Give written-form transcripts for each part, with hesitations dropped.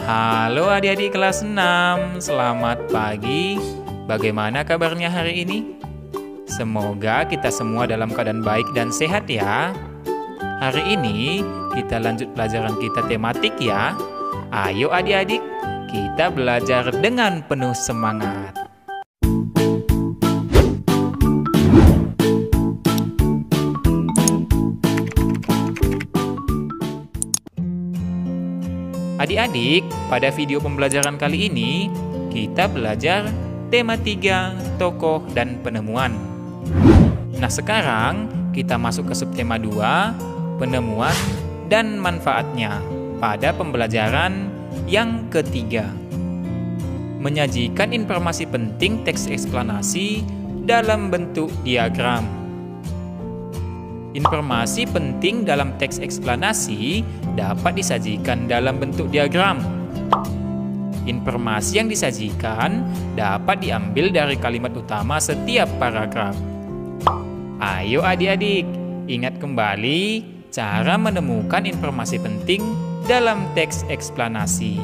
Halo adik-adik kelas 6, selamat pagi. Bagaimana kabarnya hari ini? Semoga kita semua dalam keadaan baik dan sehat ya. Hari ini kita lanjut pelajaran kita tematik ya. Ayo adik-adik, kita belajar dengan penuh semangat. Adik-adik, pada video pembelajaran kali ini, kita belajar tema 3, tokoh dan penemuan. Nah, sekarang kita masuk ke subtema 2, penemuan dan manfaatnya pada pembelajaran yang ketiga. Menyajikan informasi penting teks eksplanasi dalam bentuk diagram. Informasi penting dalam teks eksplanasi dapat disajikan dalam bentuk diagram. Informasi yang disajikan dapat diambil dari kalimat utama setiap paragraf. Ayo adik-adik, ingat kembali cara menemukan informasi penting dalam teks eksplanasi.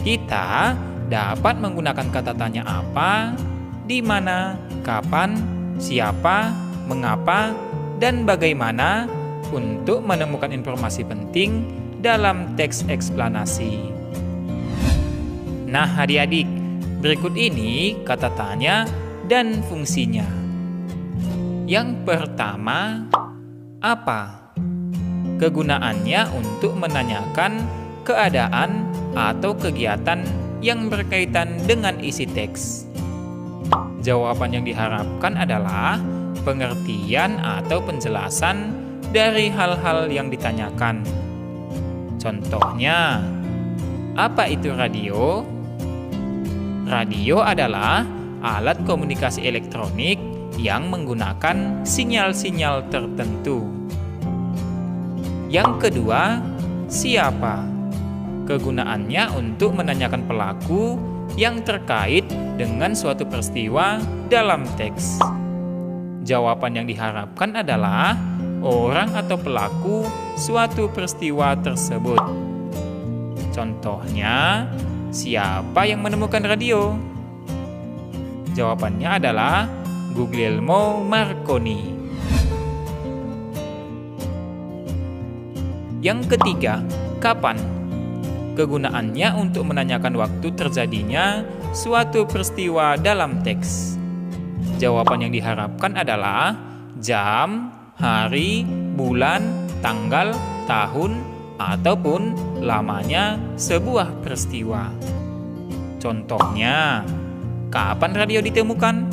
Kita dapat menggunakan kata tanya apa, di mana, kapan, siapa, mengapa, dan bagaimana untuk menemukan informasi penting dalam teks eksplanasi. Nah adik-adik, berikut ini kata tanya dan fungsinya. Yang pertama, apa? Kegunaannya untuk menanyakan keadaan atau kegiatan yang berkaitan dengan isi teks. Jawaban yang diharapkan adalah pengertian atau penjelasan dari hal-hal yang ditanyakan. Contohnya, apa itu radio? Radio adalah alat komunikasi elektronik yang menggunakan sinyal-sinyal tertentu. Yang kedua, siapa? Kegunaannya untuk menanyakan pelaku yang terkait dengan suatu peristiwa dalam teks. Jawaban yang diharapkan adalah orang atau pelaku suatu peristiwa tersebut. Contohnya, siapa yang menemukan radio? Jawabannya adalah Guglielmo Marconi. Yang ketiga, kapan? Kegunaannya untuk menanyakan waktu terjadinya suatu peristiwa dalam teks. Jawaban yang diharapkan adalah jam, hari, bulan, tanggal, tahun, ataupun lamanya sebuah peristiwa. Contohnya, kapan radio ditemukan?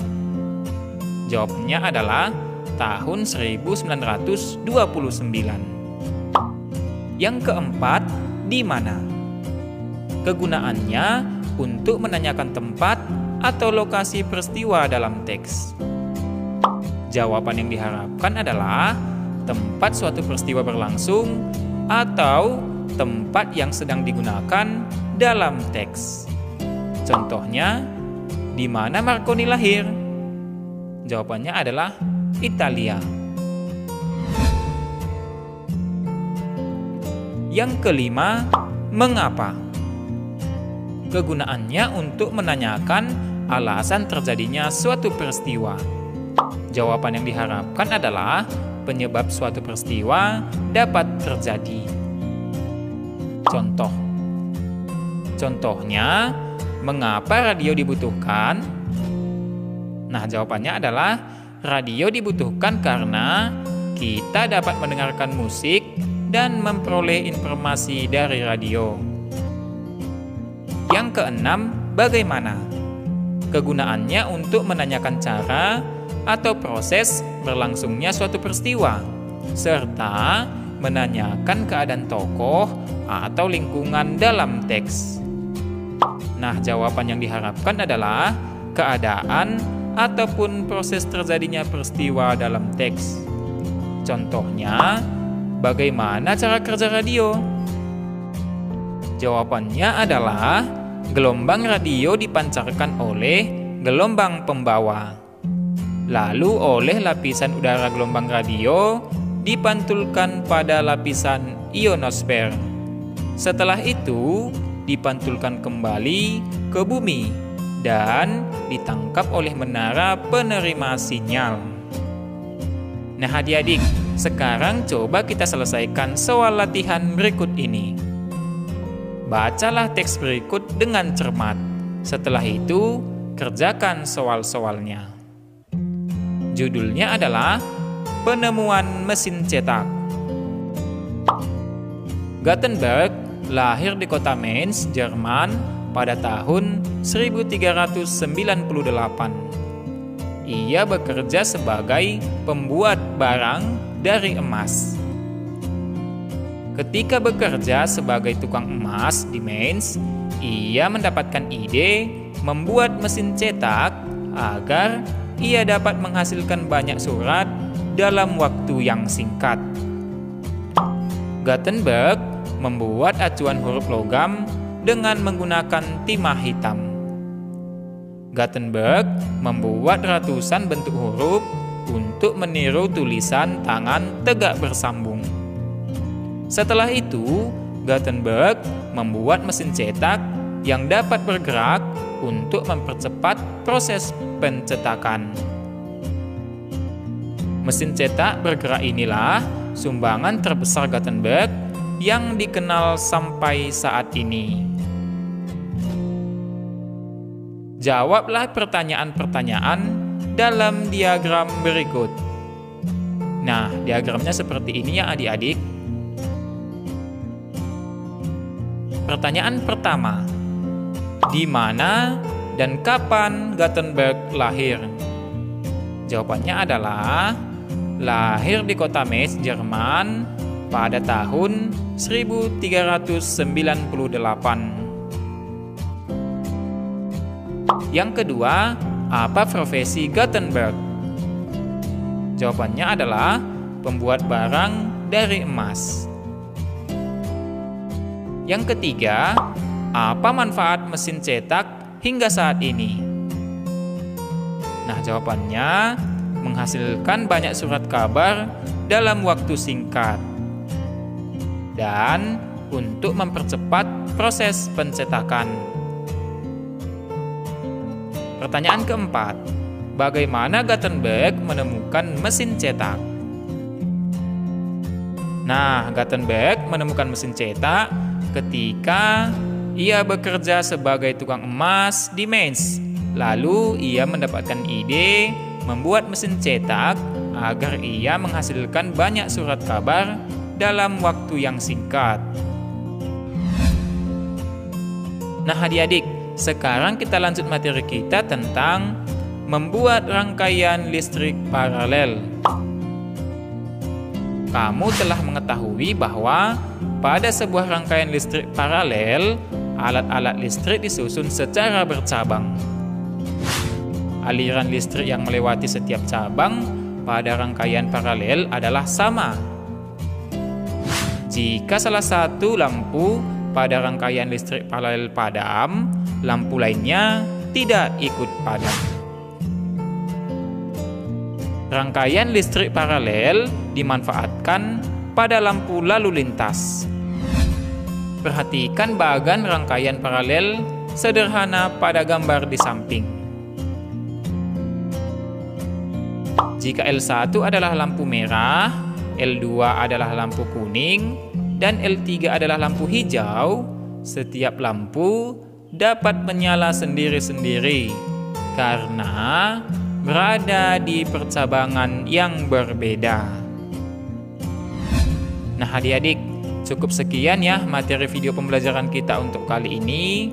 Jawabnya adalah tahun 1929. Yang keempat, di mana? Kegunaannya untuk menanyakan tempat atau lokasi peristiwa dalam teks. Jawaban yang diharapkan adalah tempat suatu peristiwa berlangsung atau tempat yang sedang digunakan dalam teks. Contohnya, di mana Marconi lahir? Jawabannya adalah Italia. Yang kelima, mengapa? Kegunaannya untuk menanyakan alasan terjadinya suatu peristiwa. Jawaban yang diharapkan adalah penyebab suatu peristiwa dapat terjadi. Contohnya, mengapa radio dibutuhkan? Nah, jawabannya adalah radio dibutuhkan karena kita dapat mendengarkan musik dan memperoleh informasi dari radio. Yang keenam, bagaimana? Kegunaannya untuk menanyakan cara atau proses berlangsungnya suatu peristiwa, serta menanyakan keadaan tokoh atau lingkungan dalam teks. Nah, jawaban yang diharapkan adalah keadaan ataupun proses terjadinya peristiwa dalam teks. Contohnya, bagaimana cara kerja radio? Jawabannya adalah gelombang radio dipancarkan oleh gelombang pembawa. Lalu oleh lapisan udara gelombang radio dipantulkan pada lapisan ionosfer. Setelah itu, dipantulkan kembali ke bumi dan ditangkap oleh menara penerima sinyal. Nah adik-adik, sekarang coba kita selesaikan soal latihan berikut ini. Bacalah teks berikut dengan cermat. Setelah itu, kerjakan soal-soalnya. Judulnya adalah Penemuan Mesin Cetak. Gutenberg lahir di kota Mainz, Jerman pada tahun 1398. Ia bekerja sebagai pembuat barang dari emas. Ketika bekerja sebagai tukang emas di Mainz, ia mendapatkan ide membuat mesin cetak agar ia dapat menghasilkan banyak surat dalam waktu yang singkat. Gutenberg membuat acuan huruf logam dengan menggunakan timah hitam. Gutenberg membuat ratusan bentuk huruf untuk meniru tulisan tangan tegak bersambung. Setelah itu, Gutenberg membuat mesin cetak yang dapat bergerak untuk mempercepat proses pencetakan. Mesin cetak bergerak inilah sumbangan terbesar Gutenberg yang dikenal sampai saat ini. Jawablah pertanyaan-pertanyaan dalam diagram berikut. Nah, diagramnya seperti ini ya adik-adik. Pertanyaan pertama, di mana dan kapan Gutenberg lahir? Jawabannya adalah lahir di kota Mainz, Jerman pada tahun 1398. Yang kedua, apa profesi Gutenberg? Jawabannya adalah pembuat barang dari emas. Yang ketiga, apa manfaat mesin cetak hingga saat ini? Nah, jawabannya menghasilkan banyak surat kabar dalam waktu singkat dan untuk mempercepat proses pencetakan. Pertanyaan keempat, bagaimana Gutenberg menemukan mesin cetak? Nah, Gutenberg menemukan mesin cetak ketika ia bekerja sebagai tukang emas di Mainz. Lalu ia mendapatkan ide membuat mesin cetak agar ia menghasilkan banyak surat kabar dalam waktu yang singkat. Nah adik-adik, sekarang kita lanjut materi kita tentang membuat rangkaian listrik paralel. Kamu telah mengetahui bahwa pada sebuah rangkaian listrik paralel, alat-alat listrik disusun secara bercabang. Aliran listrik yang melewati setiap cabang pada rangkaian paralel adalah sama. Jika salah satu lampu pada rangkaian listrik paralel padam, lampu lainnya tidak ikut padam. Rangkaian listrik paralel dimanfaatkan pada lampu lalu lintas. Perhatikan bagan rangkaian paralel sederhana pada gambar di samping. Jika L1 adalah lampu merah, L2 adalah lampu kuning, dan L3 adalah lampu hijau, setiap lampu dapat menyala sendiri-sendiri karena berada di percabangan yang berbeda. Nah adik-adik, cukup sekian ya materi video pembelajaran kita untuk kali ini.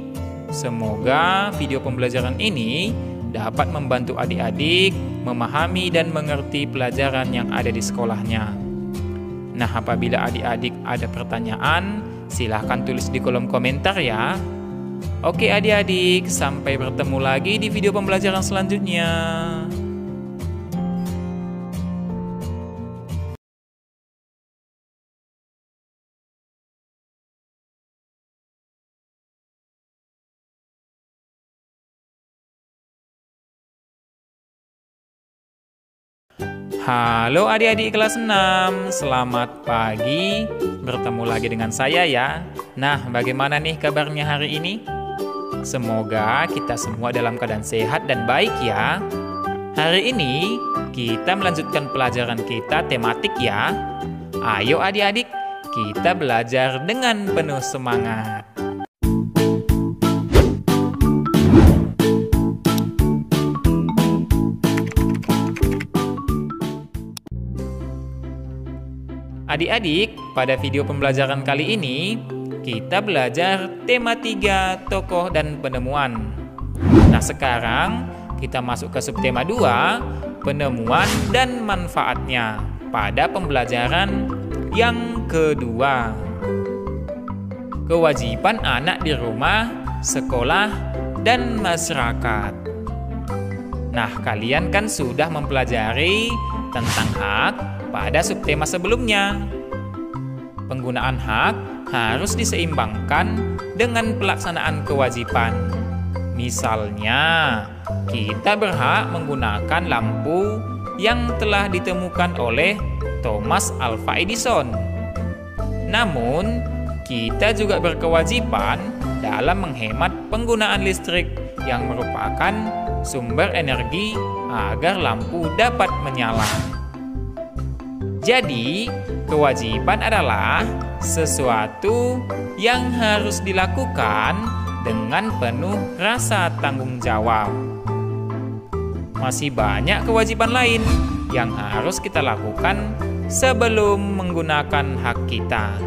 Semoga video pembelajaran ini dapat membantu adik-adik memahami dan mengerti pelajaran yang ada di sekolahnya. Nah, apabila adik-adik ada pertanyaan, silahkan tulis di kolom komentar ya. Oke adik-adik, sampai bertemu lagi di video pembelajaran selanjutnya. Halo adik-adik kelas 6, selamat pagi. Bertemu lagi dengan saya ya. Nah, bagaimana nih kabarnya hari ini? Semoga kita semua dalam keadaan sehat dan baik ya. Hari ini kita melanjutkan pelajaran kita tematik ya. Ayo adik-adik, kita belajar dengan penuh semangat. Adik-adik, pada video pembelajaran kali ini, kita belajar tema 3, tokoh dan penemuan. Nah, sekarang kita masuk ke subtema 2, penemuan dan manfaatnya, pada pembelajaran yang kedua. Kewajiban anak di rumah, sekolah, dan masyarakat. Nah, kalian kan sudah mempelajari tentang hak pada subtema sebelumnya. Penggunaan hak harus diseimbangkan dengan pelaksanaan kewajiban. Misalnya, kita berhak menggunakan lampu yang telah ditemukan oleh Thomas Alva Edison. Namun, kita juga berkewajiban dalam menghemat penggunaan listrik yang merupakan sumber energi agar lampu dapat menyala. Jadi, kewajiban adalah sesuatu yang harus dilakukan dengan penuh rasa tanggung jawab. Masih banyak kewajiban lain yang harus kita lakukan sebelum menggunakan hak kita.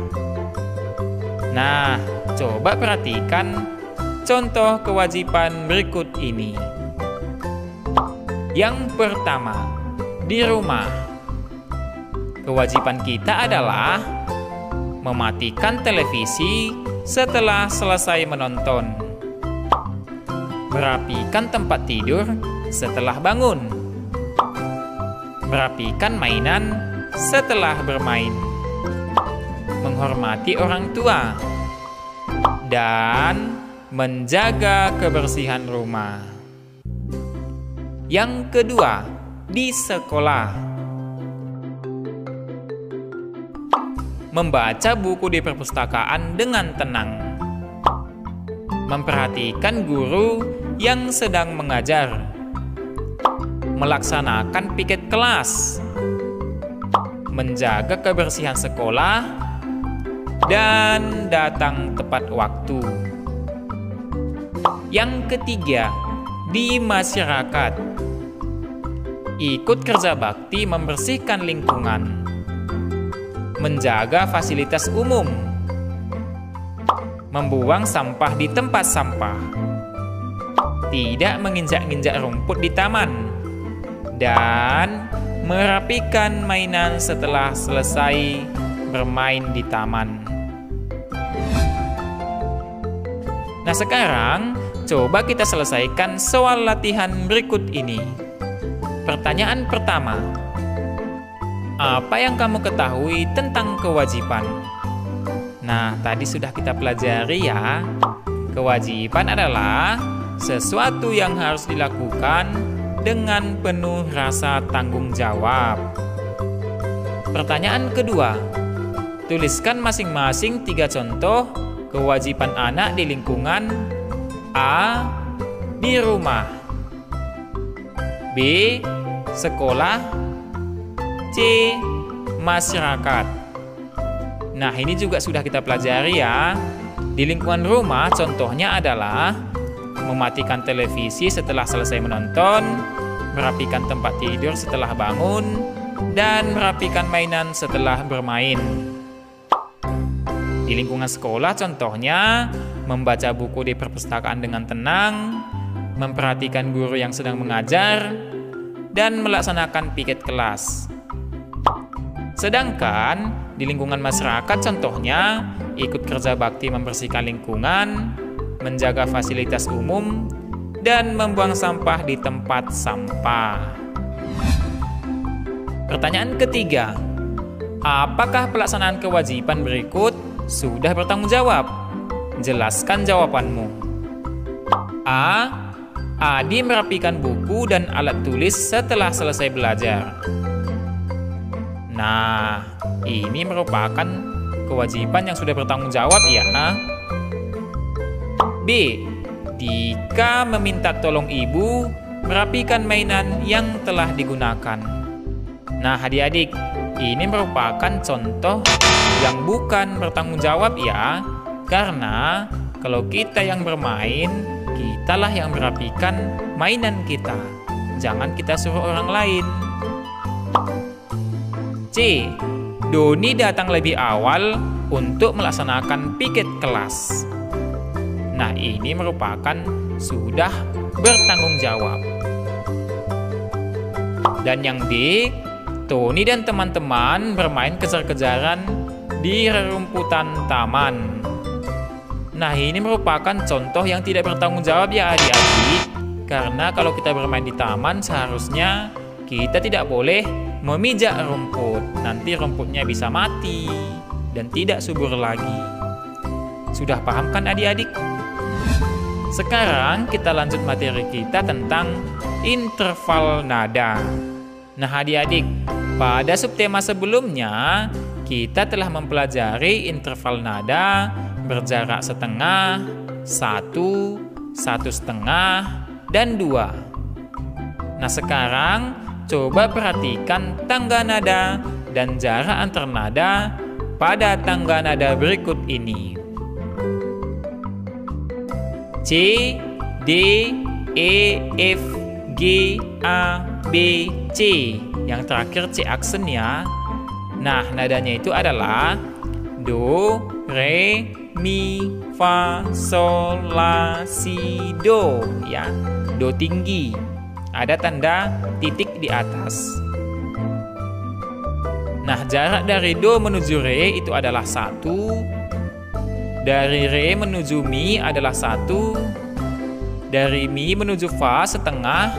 Nah, coba perhatikan contoh kewajiban berikut ini. Yang pertama, di rumah. Kewajiban kita adalah mematikan televisi setelah selesai menonton, merapikan tempat tidur setelah bangun, merapikan mainan setelah bermain, menghormati orang tua, dan menjaga kebersihan rumah. Yang kedua, di sekolah. Membaca buku di perpustakaan dengan tenang, memperhatikan guru yang sedang mengajar, melaksanakan piket kelas, menjaga kebersihan sekolah, dan datang tepat waktu. Yang ketiga, di masyarakat. Ikut kerja bakti membersihkan lingkungan, menjaga fasilitas umum, membuang sampah di tempat sampah, tidak menginjak-injak rumput di taman, dan merapikan mainan setelah selesai bermain di taman. Nah, sekarang coba kita selesaikan soal latihan berikut ini. Pertanyaan pertama, apa yang kamu ketahui tentang kewajiban? Nah, tadi sudah kita pelajari ya. Kewajiban adalah sesuatu yang harus dilakukan dengan penuh rasa tanggung jawab. Pertanyaan kedua, tuliskan masing-masing 3 contoh kewajiban anak di lingkungan. A. Di rumah, B. Sekolah, C. Masyarakat. Nah, ini juga sudah kita pelajari ya. Di lingkungan rumah, contohnya adalah mematikan televisi setelah selesai menonton, merapikan tempat tidur setelah bangun, dan merapikan mainan setelah bermain. Di lingkungan sekolah, contohnya membaca buku di perpustakaan dengan tenang, memperhatikan guru yang sedang mengajar, dan melaksanakan piket kelas. Sedangkan di lingkungan masyarakat contohnya ikut kerja bakti membersihkan lingkungan, menjaga fasilitas umum, dan membuang sampah di tempat sampah. Pertanyaan ketiga, apakah pelaksanaan kewajiban berikut sudah bertanggung jawab? Jelaskan jawabanmu. A. Adi merapikan buku dan alat tulis setelah selesai belajar. Nah, ini merupakan kewajiban yang sudah bertanggung jawab ya. B. Dika meminta tolong ibu merapikan mainan yang telah digunakan. Nah, adik-adik, ini merupakan contoh yang bukan bertanggung jawab ya. Karena kalau kita yang bermain, kitalah yang merapikan mainan kita. Jangan kita suruh orang lain. C. Doni datang lebih awal untuk melaksanakan piket kelas. Nah, ini merupakan sudah bertanggung jawab. Dan yang D. Tony dan teman-teman bermain kejar-kejaran di rerumputan taman. Nah, ini merupakan contoh yang tidak bertanggung jawab ya adik-adik. Karena kalau kita bermain di taman, seharusnya kita tidak boleh memijak rumput. Nanti rumputnya bisa mati dan tidak subur lagi. Sudah paham kan adik-adik? Sekarang kita lanjut materi kita tentang interval nada. Nah adik-adik, pada subtema sebelumnya kita telah mempelajari interval nada berjarak setengah, 1, 1,5, dan 2. Nah sekarang coba perhatikan tangga nada dan jarak antar nada pada tangga nada berikut ini. C, D, E, F, G, A, B, C. Yang terakhir C aksen ya. Nah nadanya itu adalah Do, Re, Mi, Fa, Sol, La, Si, Do ya. Do tinggi. Ada tanda titik di atas. Nah jarak dari Do menuju Re itu adalah 1. Dari Re menuju Mi adalah 1. Dari Mi menuju Fa setengah.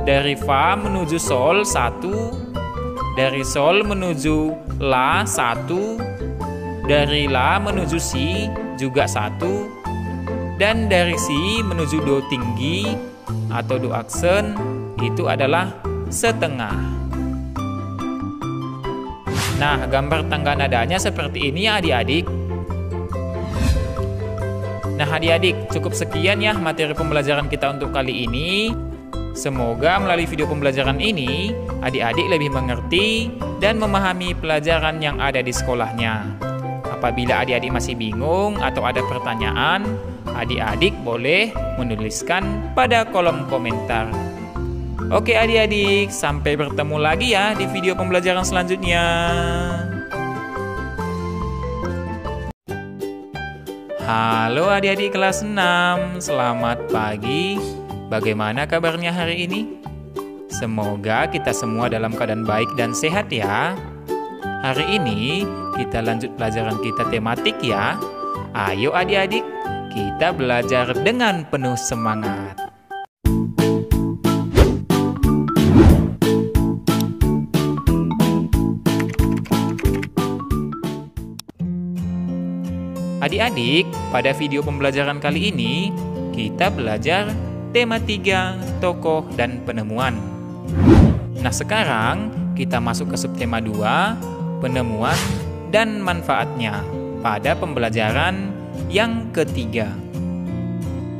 Dari Fa menuju Sol 1. Dari Sol menuju La 1. Dari La menuju Si juga 1. Dan dari Si menuju Do tinggi atau Do aksen itu adalah setengah. Nah gambar tangga nadanya seperti ini ya adik-adik. Nah adik-adik, cukup sekian ya materi pembelajaran kita untuk kali ini. Semoga melalui video pembelajaran ini, adik-adik lebih mengerti dan memahami pelajaran yang ada di sekolahnya. Apabila adik-adik masih bingung atau ada pertanyaan, adik-adik boleh menuliskan pada kolom komentar. Oke adik-adik, sampai bertemu lagi ya di video pembelajaran selanjutnya. Halo adik-adik kelas 6, selamat pagi. Bagaimana kabarnya hari ini? Semoga kita semua dalam keadaan baik dan sehat ya. Hari ini kita lanjut pelajaran kita tematik ya. Ayo adik-adik, kita belajar dengan penuh semangat. Adik-adik, pada video pembelajaran kali ini, kita belajar tema 3, tokoh dan penemuan. Nah sekarang kita masuk ke subtema 2, penemuan dan manfaatnya pada pembelajaran yang ketiga.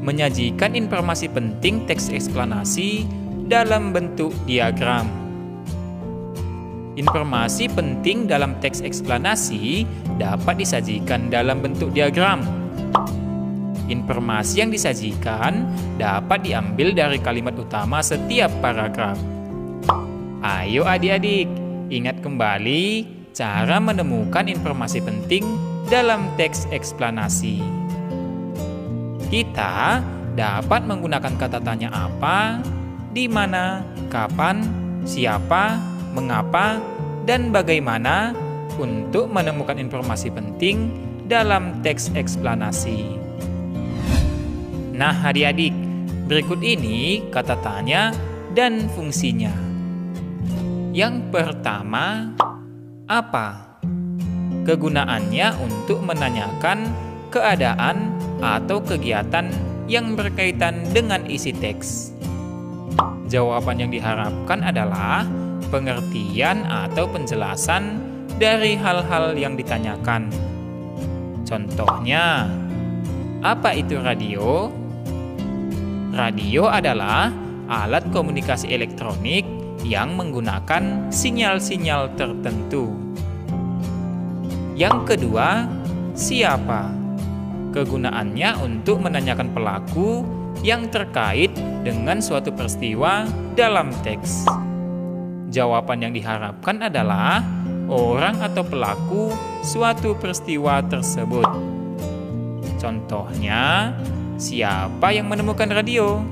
Menyajikan informasi penting teks eksplanasi dalam bentuk diagram. Informasi penting dalam teks eksplanasi dapat disajikan dalam bentuk diagram. Informasi yang disajikan dapat diambil dari kalimat utama setiap paragraf. Ayo adik-adik, ingat kembali cara menemukan informasi penting dalam teks eksplanasi. Kita dapat menggunakan kata tanya apa, di mana, kapan, siapa, mengapa, dan bagaimana untuk menemukan informasi penting dalam teks eksplanasi. Nah adik-adik, berikut ini kata tanya dan fungsinya. Yang pertama, apa? Kegunaannya untuk menanyakan keadaan atau kegiatan yang berkaitan dengan isi teks. Jawaban yang diharapkan adalah pengertian atau penjelasan dari hal-hal yang ditanyakan. Contohnya, apa itu radio? Radio adalah alat komunikasi elektronik yang menggunakan sinyal-sinyal tertentu. Yang kedua, siapa? Kegunaannya untuk menanyakan pelaku yang terkait dengan suatu peristiwa dalam teks. Jawaban yang diharapkan adalah orang atau pelaku suatu peristiwa tersebut. Contohnya, siapa yang menemukan radio?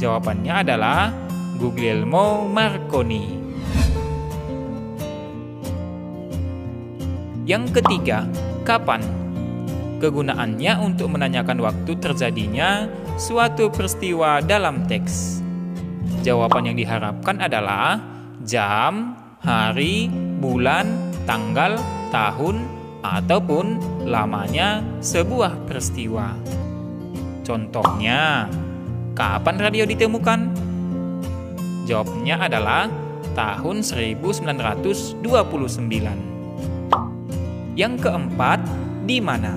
Jawabannya adalah Guglielmo Marconi. Yang ketiga, kapan? Kegunaannya untuk menanyakan waktu terjadinya suatu peristiwa dalam teks. Jawaban yang diharapkan adalah jam, hari, bulan, tanggal, tahun, ataupun lamanya sebuah peristiwa. Contohnya, kapan radio ditemukan? Jawabannya adalah tahun 1929. Yang keempat, di mana?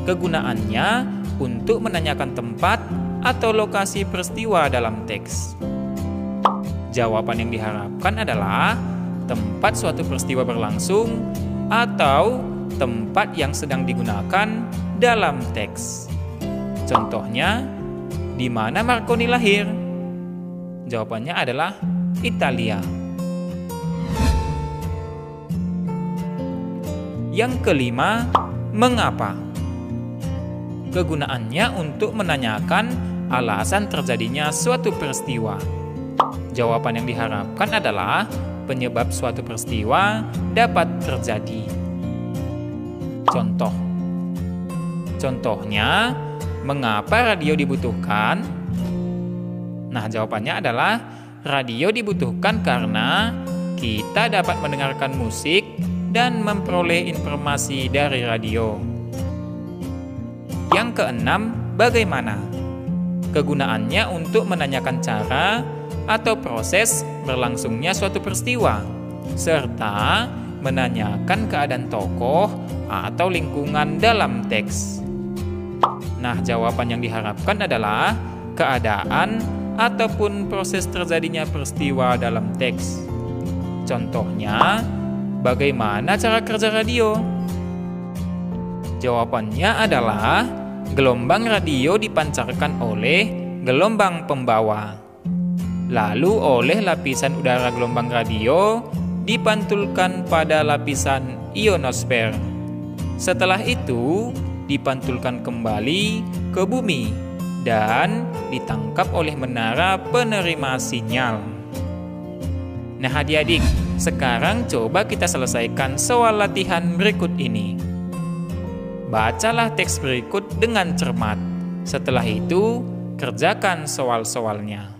Kegunaannya untuk menanyakan tempat atau lokasi peristiwa dalam teks. Jawaban yang diharapkan adalah tempat suatu peristiwa berlangsung atau tempat yang sedang digunakan dalam teks. Contohnya, di mana Marconi lahir? Jawabannya adalah Italia. Yang kelima, mengapa? Kegunaannya untuk menanyakan alasan terjadinya suatu peristiwa. Jawaban yang diharapkan adalah penyebab suatu peristiwa dapat terjadi. Contohnya, mengapa radio dibutuhkan? Nah, jawabannya adalah radio dibutuhkan karena kita dapat mendengarkan musik dan memperoleh informasi dari radio. Yang keenam, bagaimana? Kegunaannya untuk menanyakan cara atau proses berlangsungnya suatu peristiwa, serta menanyakan keadaan tokoh atau lingkungan dalam teks. Nah, jawaban yang diharapkan adalah keadaan ataupun proses terjadinya peristiwa dalam teks. Contohnya, bagaimana cara kerja radio? Jawabannya adalah gelombang radio dipancarkan oleh gelombang pembawa. Lalu oleh lapisan udara gelombang radio dipantulkan pada lapisan ionosfer. Setelah itu dipantulkan kembali ke bumi dan ditangkap oleh menara penerima sinyal. Nah, adik-adik, sekarang coba kita selesaikan soal latihan berikut ini. Bacalah teks berikut dengan cermat. Setelah itu, kerjakan soal-soalnya.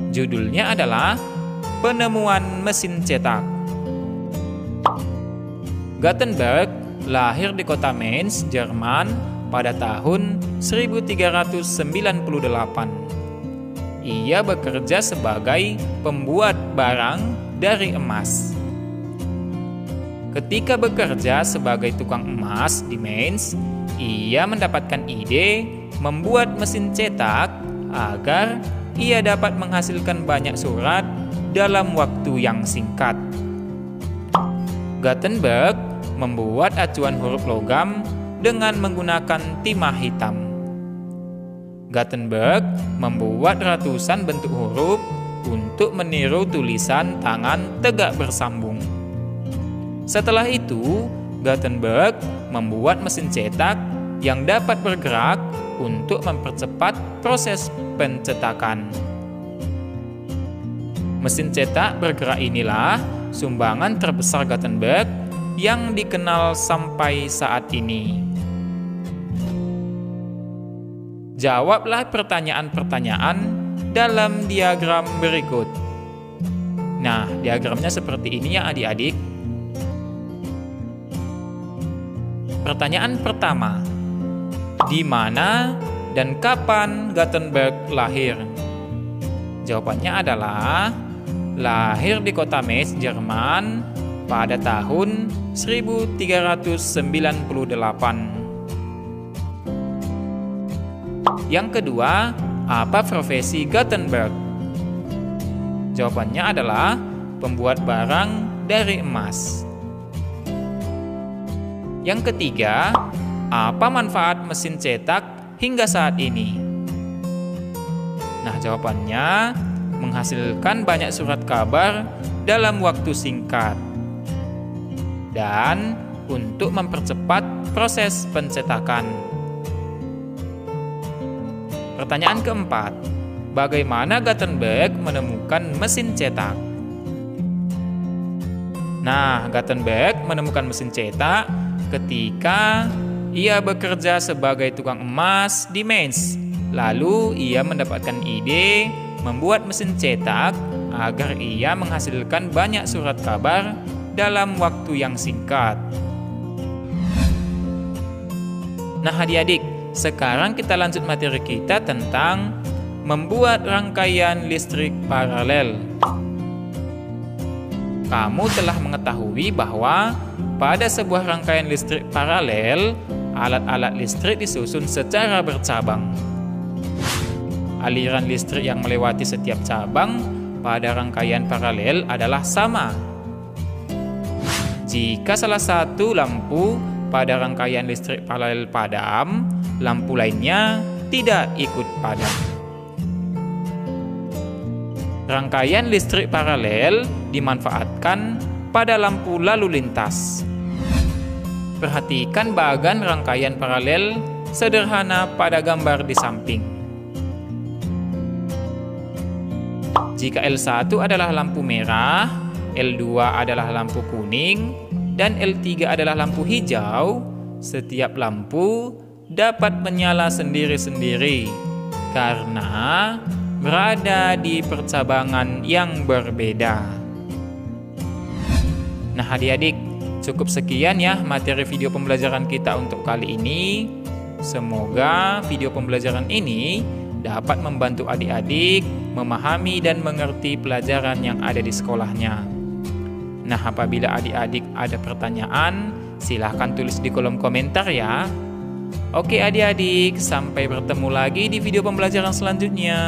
Judulnya adalah Penemuan Mesin Cetak. Gutenberg lahir di kota Mainz, Jerman pada tahun 1398. Ia bekerja sebagai pembuat barang dari emas. Ketika bekerja sebagai tukang emas di Mainz, ia mendapatkan ide membuat mesin cetak agar ia dapat menghasilkan banyak surat dalam waktu yang singkat. Gutenberg membuat acuan huruf logam dengan menggunakan timah hitam. Gutenberg membuat ratusan bentuk huruf untuk meniru tulisan tangan tegak bersambung. Setelah itu, Gutenberg membuat mesin cetak yang dapat bergerak untuk mempercepat proses pencetakan. Mesin cetak bergerak inilah sumbangan terbesar Gutenberg yang dikenal sampai saat ini. Jawablah pertanyaan-pertanyaan dalam diagram berikut. Nah, diagramnya seperti ini ya adik-adik. Pertanyaan pertama, di mana dan kapan Gutenberg lahir? Jawabannya adalah lahir di kota Mainz, Jerman pada tahun 1398. Yang kedua, apa profesi Gutenberg? Jawabannya adalah pembuat barang dari emas. Yang ketiga, apa manfaat mesin cetak hingga saat ini? Nah, jawabannya menghasilkan banyak surat kabar dalam waktu singkat dan untuk mempercepat proses pencetakan. Pertanyaan keempat, bagaimana Gutenberg menemukan mesin cetak? Nah, Gutenberg menemukan mesin cetak ketika ia bekerja sebagai tukang emas di Mainz. Lalu ia mendapatkan ide membuat mesin cetak agar ia menghasilkan banyak surat kabar dalam waktu yang singkat. Nah, adik-adik, sekarang kita lanjut materi kita tentang membuat rangkaian listrik paralel. Kamu telah mengetahui bahwa pada sebuah rangkaian listrik paralel, alat-alat listrik disusun secara bercabang. Aliran listrik yang melewati setiap cabang pada rangkaian paralel adalah sama. Jika salah satu lampu pada rangkaian listrik paralel padam, lampu lainnya tidak ikut padam. Rangkaian listrik paralel dimanfaatkan pada lampu lalu lintas. Perhatikan bagan rangkaian paralel sederhana pada gambar di samping. Jika L1 adalah lampu merah, L2 adalah lampu kuning, dan L3 adalah lampu hijau, setiap lampu dapat menyala sendiri-sendiri karena berada di percabangan yang berbeda. Nah, adik-adik, cukup sekian ya materi video pembelajaran kita untuk kali ini. Semoga video pembelajaran ini dapat membantu adik-adik memahami dan mengerti pelajaran yang ada di sekolahnya. Nah, apabila adik-adik ada pertanyaan, silahkan tulis di kolom komentar ya. Oke adik-adik, sampai bertemu lagi di video pembelajaran selanjutnya.